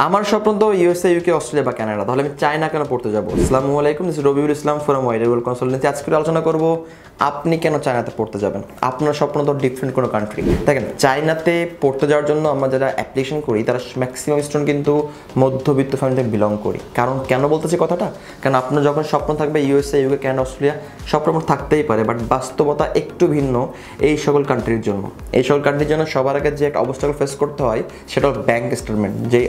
আমার স্বপ্ন তো ইউএসএ, ইউকে, অস্ট্রেলিয়া বা কানাডা। তাহলে আমি চায়না কেন পড়তে যাবো? আসসালামু আলাইকুম, this is Rabiul Islam from widerwall consultancy. আজকে আলোচনা করব আপনি কেন চায়নাতে পড়তে যাবেন। আপনার স্বপ্ন তো ডিফারেন্ট কোনো কান্ট্রি। দেখেন, চায়নাতে পড়তে যাওয়ার জন্য আমরা যারা অ্যাপ্লিকেশন করি তারা ম্যাক্সিমাম স্টুডেন্ট কিন্তু মধ্যবিত্ত ফ্যামিলিতে বিলং করি। কারণ কেন বলতেছি কথাটা, কারণ আপনার যখন স্বপ্ন থাকবে ইউএসএ, ইউকে, কানাডা, অস্ট্রেলিয়া, স্বপ্ন আপনার থাকতেই পারে, বাট বাস্তবতা একটু ভিন্ন এই সকল কান্ট্রির জন্য। এই সকল কান্ট্রির জন্য সবার আগে যে একটা অবস্থাকে ফেস করতে হয় সেটা হল ব্যাঙ্ক স্টেটমেন্ট, যে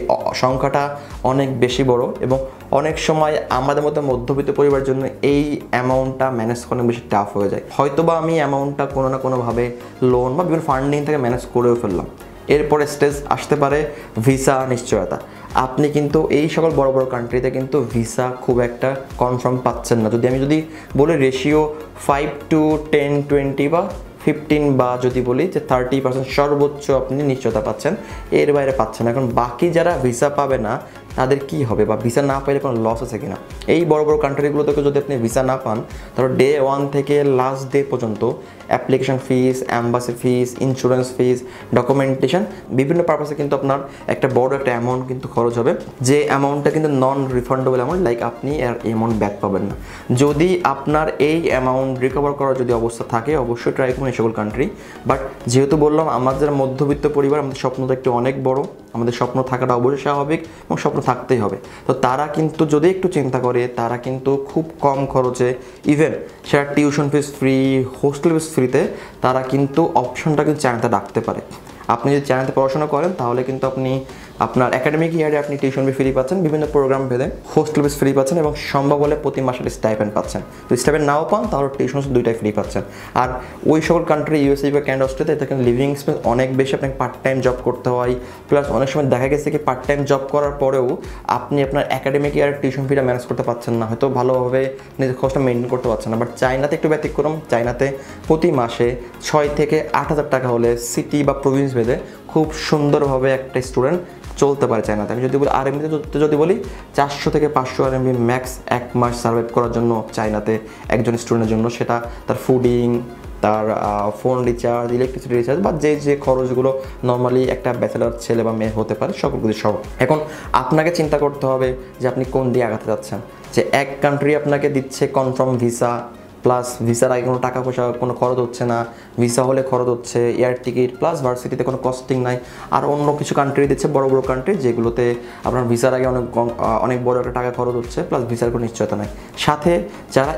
সংখ্যাটা অনেক বেশি বড় এবং অনেক সময় আমাদের মধ্যে মধ্যবিত্ত পরিবারের জন্য এই অ্যামাউন্টটা ম্যানেজ করা অনেক বেশি টাফ হয়ে যায়। হয়তোবা আমি অ্যামাউন্টটা কোনো না কোনোভাবে লোন বা বিভিন্ন ফান্ডিং থেকে ম্যানেজ করেও ফেললাম। এরপরে স্টেজ আসতে পারে ভিসা নিশ্চয়তা। আপনি কিন্তু এই সকল বড় বড় কান্ট্রিতে কিন্তু ভিসা খুব একটা কনফার্ম পাচ্ছেন না। আমি যদি বলি রেশিও 5-10-20 বা 15 বা যদি বলি যে 30% সর্বোচ্চ আপনি নিশ্চয়তা পাচ্ছেন, এর বাইরে পাচ্ছেন। এখন বাকি যারা ভিসা পাবে না তাদের কি হবে, বা ভিসা না পাইলে কোনো লস আছে কিনা। এই বড় বড় কান্ট্রিগুলো থেকে যদি আপনি ভিসা না পান, তাহলে ডে 1 থেকে লাস্ট ডে পর্যন্ত অ্যাপ্লিকেশন ফিস, অ্যাম্বাসি ফিস, ইন্স্যুরেন্স ফিস, ডকুমেন্টেশন, বিভিন্ন পারপাসে কিন্তু আপনার একটা বড় একটা অ্যামাউন্ট কিন্তু খরচ হবে, যে অ্যামাউন্টটা কিন্তু নন রিফান্ডেবল অ্যামাউন্ট, লাইক আপনি আর অ্যামাউন্ট ব্যাক পাবেন না। যদি আপনার এই অ্যামাউন্ট রিকভার করার যদি অবস্থা থাকে, অবশ্যই ট্রাই করুন এই সকল কান্ট্রি। বাট যেহেতু বললাম আমাদের মধ্যবিত্ত পরিবার, আমাদের স্বপ্নটা একটু অনেক বড়, আমাদের স্বপ্ন থাকাটা অবশ্যই স্বাভাবিক এবং স্বপ্ন থাকতেই হবে। তো তারা কিন্তু যদি একটু চিন্তা করে, তারা কিন্তু খুব কম খরচে, ইভেন সেটা tuition fees free, hostel fees ফ্রিতে, তারা কিন্তু অপশনটা কিন্তু চায়নাতে রাখতে পারে। আপনি যদি চায়নাতে পড়াশোনা করেন তাহলে কিন্তু আপনি আপনার একাডেমিক ইয়ারে আপনি টিউশন ফি ফ্রি পাচ্ছেন, বিভিন্ন প্রোগ্রাম ভেদে হোস্টেল ফিস ফ্রি পাচ্ছেন এবং সম্ভব হলে প্রতি মাসের স্টাইপেন্ড পাচ্ছেন। যদি স্টাইপেন্ড নাও পান তাহলে টিউশন দুইটাই ফ্রি পাচ্ছেন। আর ওই সকল কান্ট্রি ইউএসএ বা কানাডা, অস্ট্রেলিয়াতে এটা কিন্তু লিভিং এক্সপেন্স অনেক বেশি, আপনাকে পার্ট টাইম জব করতে হয়। প্লাস অনেক সময় দেখা গেছে কি পার্ট টাইম জব করার পরেও আপনি আপনার একাডেমিক ইয়ারের টিউশন ফিটা ম্যানেজ করতে পারছেন না, হয়তো ভালোভাবে নিজের খরচটা মেনটেন করতে পারছেন না। বাট চায়নাতে একটু ব্যতিক্রম। চায়নাতে প্রতি মাসে 6 থেকে 8,000 টাকা হলে সিটি বা প্রভিন্স ভেদে খুব সুন্দরভাবে একটা স্টুডেন্ট চলতে পারে চায়নাতে। আমি যদি বলি আরএমবিতে যদি বলি 400 থেকে 500 আরএমবি ম্যাক্স এক মাস সার্ভাইভ করার জন্য চায়নাতে একজন স্টুডেন্টের জন্য, সেটা তার ফুডিং, তার ফোন রিচার্জ, ইলেকট্রিসিটি রিচার্জ বা যে খরচগুলো নর্মালি একটা ব্যাচেলার ছেলে বা মেয়ে হতে পারে সকলগুলি সহ। এখন আপনাকে চিন্তা করতে হবে যে আপনি কোন দিয়ে আগাতে যাচ্ছেন। যে এক কান্ট্রি আপনাকে দিচ্ছে কনফার্ম ভিসা, প্লাস ভিসার আগে কোনো টাকা পয়সা কোনো খরচ হচ্ছে না, ভিসা হলে খরচ হচ্ছে, এয়ার টিকিট, প্লাস ভার্সিটিতে কোনো কস্টিং নাই। আর অন্য কিছু কান্ট্রি দিচ্ছে বড় বড় কান্ট্রি, যেগুলোতে আপনার ভিসার আগে অনেক বড় একটা টাকা খরচ হচ্ছে, প্লাস ভিসার কোনো নিশ্চয়তা নাই। সাথে যারা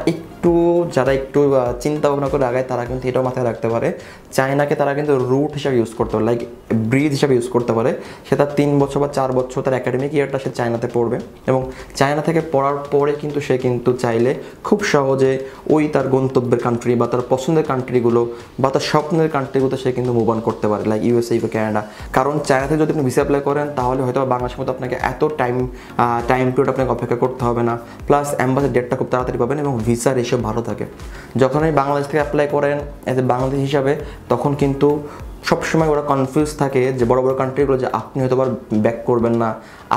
একটু চিন্তা ভাবনা করে আগায় তারা কিন্তু এটাও মাথায় রাখতে পারে, চায়নাকে তারা কিন্তু রুট হিসাবে ইউজ করতে পারে, লাইক ব্রিজ হিসাবে ইউজ করতে পারে। সেটা 3 বছর বা 4 বছর তার একাডেমিক ইয়ারটা সে চায়নাতে পড়বে এবং চায়না থেকে পড়ার পরে কিন্তু সে কিন্তু চাইলে খুব সহজে ওই তার গন্তব্যের কান্ট্রি বা তার পছন্দের কান্ট্রিগুলো বা তার স্বপ্নের কান্ট্রিগুলোতে সে কিন্তু মুভ অন করতে পারে, লাইক ইউএসএ বা কানাডা। কারণ চায়নাতে যদি আপনি ভিসা অ্যাপ্লাই করেন তাহলে হয়তো বাংলাদেশের মতো আপনাকে এত টাইম পিরিয়ড আপনাকে অপেক্ষা করতে হবে না, প্লাস অ্যাম্বাসির ডেটটা খুব তাড়াতাড়ি পাবেন এবং ভিসার রেশিও ভালো থাকে। যখন আপনি বাংলাদেশ থেকে অ্যাপ্লাই করেন এজ এ বাংলাদেশ হিসাবে, তখন কিন্তু সবসময় ওরা কনফিউজ থাকে যে বড় বড় কান্ট্রিগুলো, যে আপনি হয়তো আবার ব্যাক করবেন না,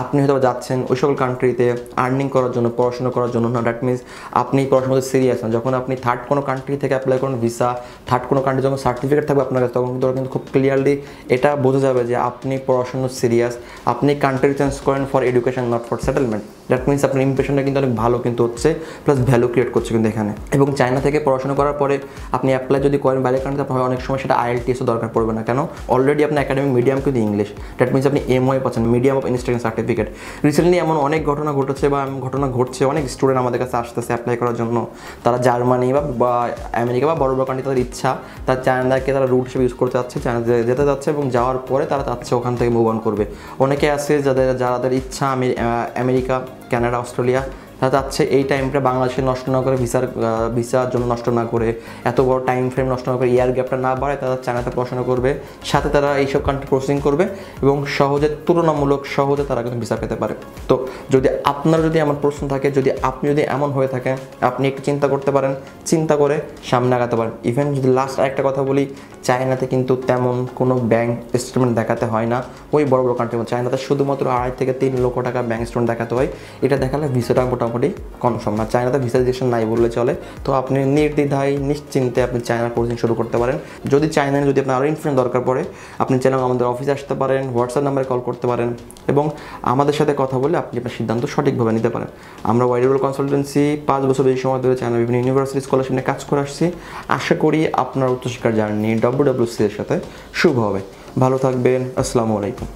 আপনি হয়তো যাচ্ছেন ওই সকল কান্ট্রিতে আর্নিং করার জন্য, পড়াশোনা করার জন্য না। দ্যাট মিনস আপনি পড়াশোনাতে সিরিয়াস না। যখন আপনি থার্ড কোনো কান্ট্রি থেকে অ্যাপ্লাই করেন ভিসা, থার্ড কোনো কান্ট্রি যখন সার্টিফিকেট থাকবে আপনার কাছে, তখন কিন্তু খুব ক্লিয়ারলি এটা বোঝা যাবে যে আপনি পড়াশোনা সিরিয়াস, আপনি কান্ট্রি চেঞ্জ করেন for education, not for settlement. That means আপনার ইমপ্রেশনটা কিন্তু অনেক ভালো কিন্তু হচ্ছে, প্লাস ভ্যালু ক্রিয়েট করছে কিন্তু এখানে। এবং চায়না থেকে পড়াশোনা করার পরে আপনি অ্যাপ্লাই যদি করেন বাইরের কান্ট্রিতে, আপনার অনেক সময় সেটা আইএলটিএসও দরকার পড়বে না। কেন? অলরেডি আপনার একাডেমিক মিডিয়াম কিন্তু ইংলিশ। দ্যাট মিনস আপনি এমওআই পাচ্ছেন, medium of instruction certificate. Recently এমন অনেক ঘটনা ঘটছে, অনেক স্টুডেন্ট আমাদের কাছে আসতেছে অ্যাপ্লাই করার জন্য। তারা জার্মানি বা আমেরিকা বা বড় বড় কান্ট্রি তাদের ইচ্ছা, তার চায়নাকে তারা রুট হিসেবে ইউজ করতে যাচ্ছে, চায়না যেতে যাচ্ছে এবং যাওয়ার পরে তারা চাচ্ছে ওখান থেকে মুভ অন করবে। অনেকে আছে যাদের ইচ্ছা আমেরিকা, কানাডা, অস্ট্রেলিয়া, তারা চাচ্ছে এই টাইমটা বাংলাদেশে নষ্ট না করে, ভিসার জন্য নষ্ট না করে, এত বড় টাইম ফ্রেম নষ্ট না করে, ইয়ার গ্যাপটা না বাড়ায়, তারা চায়নাতে পড়াশোনা করবে, সাথে তারা এইসব কান্ট্রি প্রসেসিং করবে এবং তুলনামূলক সহজে তারা কিন্তু ভিসা পেতে পারে। তো আপনার এমন প্রশ্ন থাকে, আপনি এমন হয়ে থাকেন, আপনি একটু চিন্তা করতে পারেন, চিন্তা করে সামনে আগাতে পারেন। ইভেন যদি লাস্ট আরেকটা কথা বলি, চায়নাতে কিন্তু তেমন কোনো ব্যাংক স্টেটমেন্ট দেখাতে হয় না। ওই বড় বড় কান্ট্রি চায়নাতে শুধুমাত্র 2.5 থেকে 3 লক্ষ টাকা ব্যাংক স্টেটমেন্ট দেখাতে হয়। এটা দেখালে ভিসাটা মোটামুটি মোটামুটি কনফার্ম, আর চায়নাতে ভিসা রেজিস্ট্রেশন নাই বললে চলে। তো আপনি নির্দ্বিধায় নিশ্চিন্তে আপনি চায়নার কোচিং শুরু করতে পারেন। যদি চায়নায় যদি আপনার আরও ইনফরমেশন দরকার পড়ে আপনি চাইলে আমাদের অফিসে আসতে পারেন, হোয়াটসঅ্যাপ নাম্বারে কল করতে পারেন এবং আমাদের সাথে কথা বলে আপনি আপনার সিদ্ধান্ত সঠিকভাবে নিতে পারেন। আমরা ওয়াইডেবল কনসালটেন্সি 5 বছর বেশি সময় ধরে চায়না বিভিন্ন ইউনিভার্সিটি স্কলারশিপ নিয়ে কাজ করে আসছি। আশা করি আপনার উচ্চশিক্ষার জার্নি WWC এর সাথে শুভ হবে। ভালো থাকবেন। আসসালামু আলাইকুম।